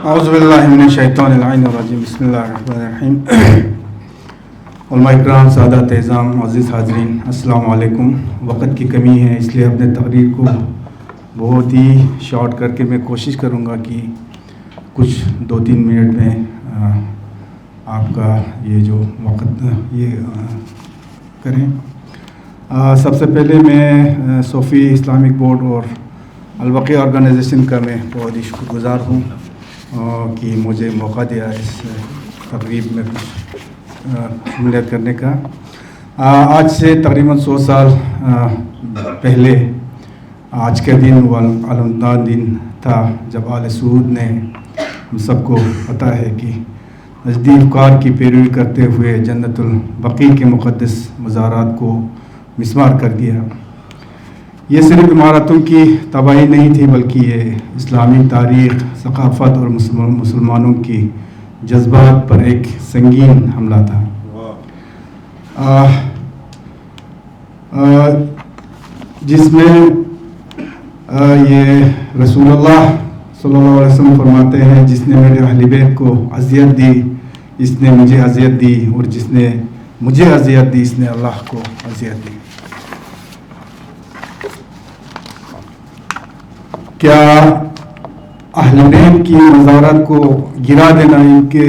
اعوذ باللہ من الشیطان الرجیم بسم اللہ الرحمن الرحیم. علماء اکرام، سادات اعظام، عزیز حاضرین، السلام علیکم. وقت کی کمی ہے، اس لیے اپنے تقریر کو بہت ہی شارٹ کر کے میں کوشش کروں گا کہ کچھ 2-3 منٹ میں آپ کا یہ جو وقت یہ کریں. سب سے پہلے میں صوفی اسلامک بورڈ اور البقیہ آرگنائزیشن کا میں بہت ہی شکر گزار ہوں کہ مجھے موقع دیا اس تقریب میں شمولیت کرنے کا. آج سے تقریباً 100 سال پہلے آج کے دن وہ علمدار دن تھا جب آل سعود نے ہم سب کو پتہ ہے کہ نجدی افکار کی پیروی کرتے ہوئے جنت البقیع کے مقدس مزارات کو مسمار کر دیا. یہ صرف عمارتوں کی تباہی نہیں تھی، بلکہ یہ اسلامی تاریخ، ثقافت اور مسلمانوں کی جذبات پر ایک سنگین حملہ تھا. جس میں یہ رسول اللہ صلی اللہ علیہ وسلم فرماتے ہیں، جس نے میرے اہل بیت کو اذیت دی اس نے مجھے اذیت دی، اور جس نے مجھے اذیت دی اس نے اللہ کو اذیت دی. کیا اہل بیت کی مزارات کو گرا دینا ان کے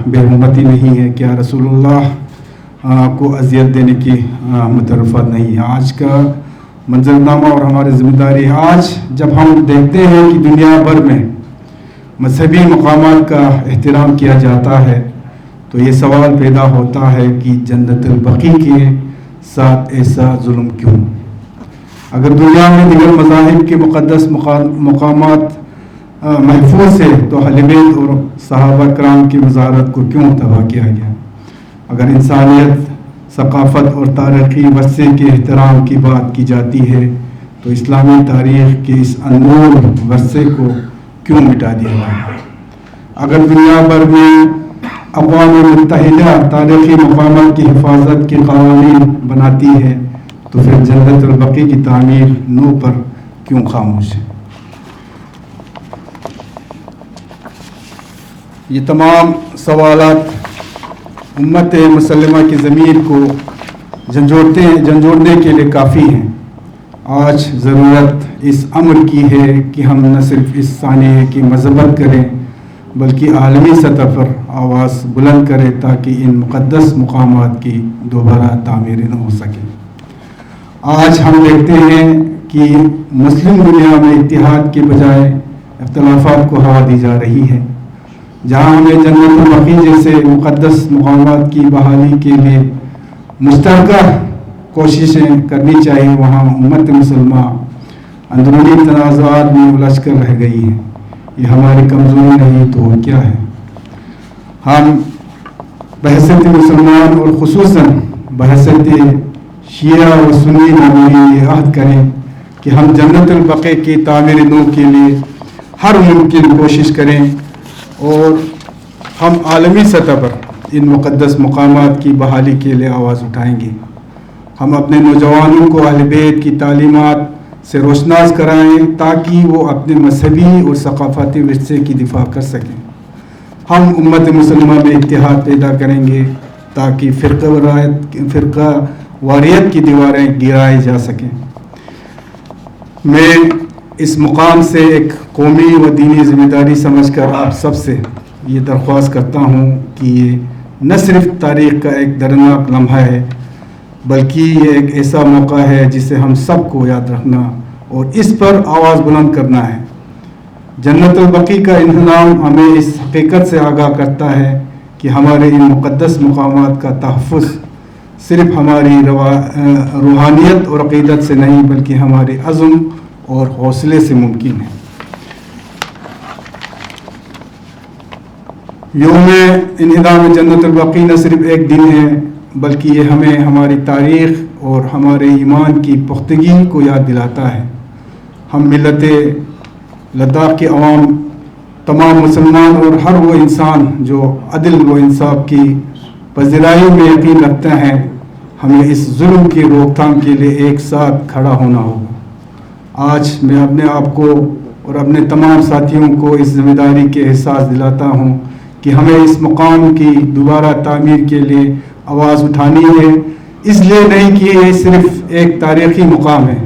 بے حرمتی نہیں ہے؟ کیا رسول اللہ کو اذیت دینے کی مترفت نہیں ہے؟ آج کا منظرنامہ اور ہماری ذمہ داری ہے. آج جب ہم دیکھتے ہیں کہ دنیا بھر میں مذہبی مقامات کا احترام کیا جاتا ہے تو یہ سوال پیدا ہوتا ہے کہ جنت البقیع کے ساتھ ایسا ظلم کیوں؟ اگر دنیا میں دیگر مذاہب کے مقدس مقامات محفوظ ہے تو اہل بیت اور صحابہ کرام کی مزارات کو کیوں تباہ کیا گیا؟ اگر انسانیت، ثقافت اور تاریخی ورثے کے احترام کی بات کی جاتی ہے تو اسلامی تاریخ کے اس انمول ورثے کو کیوں مٹا دیا گیا؟ اگر دنیا بھر میں اقوام متحدہ تاریخی مقامات کی حفاظت کے قوانین بناتی ہے تو پھر جنت البقیع کی تعمیر نو پر کیوں خاموش ہے؟ یہ تمام سوالات امت مسلمہ کی ضمیر کو جھنجھوڑنے کے لیے کافی ہیں. آج ضرورت اس امر کی ہے کہ ہم نہ صرف اس سانحے کی مذمت کریں بلکہ عالمی سطح پر آواز بلند کریں تاکہ ان مقدس مقامات کی دوبارہ تعمیر نہ ہو سکے. آج ہم دیکھتے ہیں کہ مسلم دنیا میں اتحاد کے بجائے اختلافات کو ہوا دی جا رہی ہے. جہاں ہمیں جنت البقیع جیسے مقدس مقامات کی بحالی کے لیے مشترکہ کوششیں کرنی چاہیے، وہاں امت مسلمہ اندرونی تنازعات میں الجھ کر رہ گئی ہے. یہ ہماری کمزوری نہیں تو کیا ہے؟ ہم بحیثیت مسلمان اور خصوصاً بحیثیت شیعہ و سنی مومنین یہ عہد کریں کہ ہم جنت البقیع کی تعمیر نو کے لیے ہر ممکن کوشش کریں اور ہم عالمی سطح پر ان مقدس مقامات کی بحالی کے لیے آواز اٹھائیں گے. ہم اپنے نوجوانوں کو اہل بیت کی تعلیمات سے روشناس کرائیں تاکہ وہ اپنے مذہبی اور ثقافتی ورثے کی دفاع کر سکیں. ہم امت مسلمہ میں اتحاد پیدا کریں گے تاکہ فرقہ واریت کی دیواریں گرائی جا سکیں. میں اس مقام سے ایک قومی و دینی ذمہ داری سمجھ کر آپ سب سے یہ درخواست کرتا ہوں کہ یہ نہ صرف تاریخ کا ایک دردناک لمحہ ہے بلکہ یہ ایک ایسا موقع ہے جسے ہم سب کو یاد رکھنا اور اس پر آواز بلند کرنا ہے. جنت البقیع کا انہدام ہمیں اس حقیقت سے آگاہ کرتا ہے کہ ہمارے ان مقدس مقامات کا تحفظ صرف ہماری روحانیت اور عقیدت سے نہیں بلکہ ہمارے عزم اور حوصلے سے ممکن ہے. یوم انہدام جنت البقیع نہ صرف ایک دن ہے بلکہ یہ ہمیں ہماری تاریخ اور ہمارے ایمان کی پختگی کو یاد دلاتا ہے. ہم ملت لداخ کے عوام، تمام مسلمان اور ہر وہ انسان جو عدل و انصاف کی پذیرائی میں یقین رکھتا ہے، ہمیں اس ظلم کی روک تھام کے لیے ایک ساتھ کھڑا ہونا ہوگا. آج میں اپنے آپ کو اور اپنے تمام ساتھیوں کو اس ذمہ داری کے احساس دلاتا ہوں کہ ہمیں اس مقام کی دوبارہ تعمیر کے لیے آواز اٹھانی ہے، اس لیے نہیں کہ یہ صرف ایک تاریخی مقام ہے،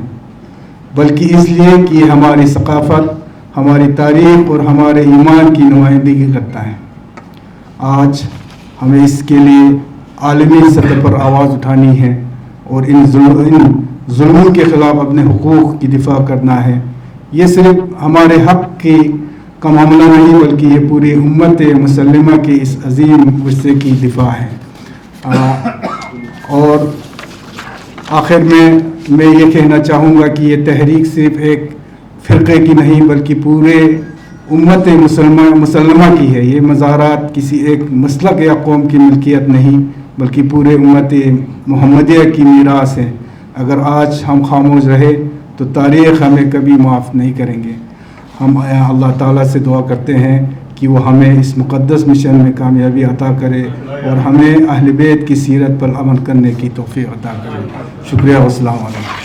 بلکہ اس لیے کہ یہ ہماری ثقافت، ہماری تاریخ اور ہمارے ایمان کی نمائندگی کرتا ہے۔ آج ہمیں اس کے لیے عالمی سطح پر آواز اٹھانی ہے اور ان ظلموں کے خلاف اپنے حقوق کی دفاع کرنا ہے۔ یہ صرف ہمارے حق کی کا معاملہ نہیں، بلکہ یہ پوری امت مسلمہ کے اس عظیم ورثے کی دفاع ہے۔ اور آخر میں یہ کہنا چاہوں گا کہ یہ تحریک صرف ایک فرقے کی نہیں بلکہ پورے امت مسلمہ کی ہے۔ یہ مظاہرات کسی ایک مسلک یا قوم کی ملکیت نہیں بلکہ پورے امت محمدیہ کی میراث ہے۔ اگر آج ہم خاموش رہے تو تاریخ ہمیں کبھی معاف نہیں کریں گے۔ ہم اللہ تعالیٰ سے دعا کرتے ہیں کہ وہ ہمیں اس مقدس مشن میں کامیابی عطا کرے اور ہمیں اہل بیت کی سیرت پر عمل کرنے کی توفیق عطا کرے۔ شکریہ، والسلام علیکم۔